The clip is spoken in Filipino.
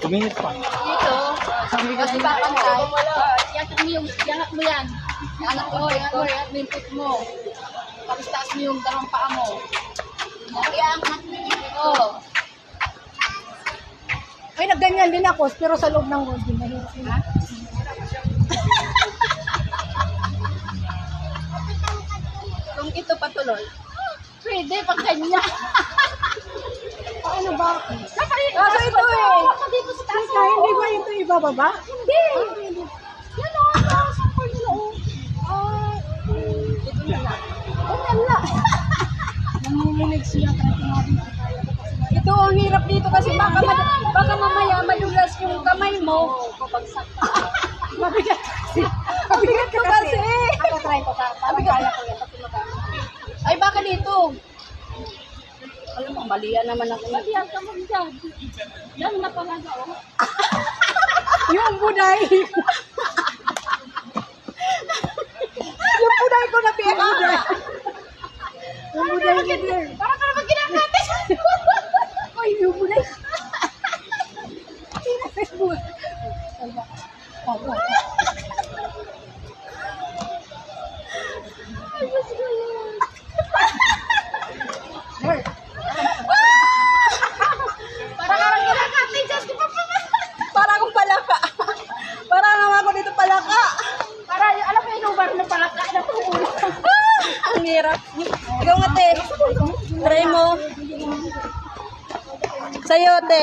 Minutes pa. Dito, mas ipapantay. Iangat mo yan. Iangat mo yung put mo. Tapos taas mo yung dalawang paa mo. Iangat mo yung put mo. Ay, nagganyan din ako, pero sa loob ng world din. Ha? Kung ito patuloy, pwede pag kanya. Ano ba? Kaso ito eh. Dito sa taas. Hindi ba ito ibababa? Hindi. Yan o, sample nila o. Ito na lang. Yan na. Namumulig siya. Ito ang hirap dito kasi baka mamaya madulas yung kamay mo. Babagsak ka. Mabigat kasi. Mabigat ka kasi. Ako try ko. Parang kaya ko yan. Ay baka dito. Alam mo, maliyan naman ako. Maliyan ka mo dyan. Yan na pala na o. Yung buday. Yung buday ko na piyak. Yung buday ko na. Para pag ginagatin. Ay, yung buday. Facebook. Parang ginagatin. Diyos ko pa. Para akong palaka. Para naman ako dito palaka. Para alam mo yung lugar na palaka na tuul. Ang hirap. Ikaw nga, te. Try mo. Sa'yo, te.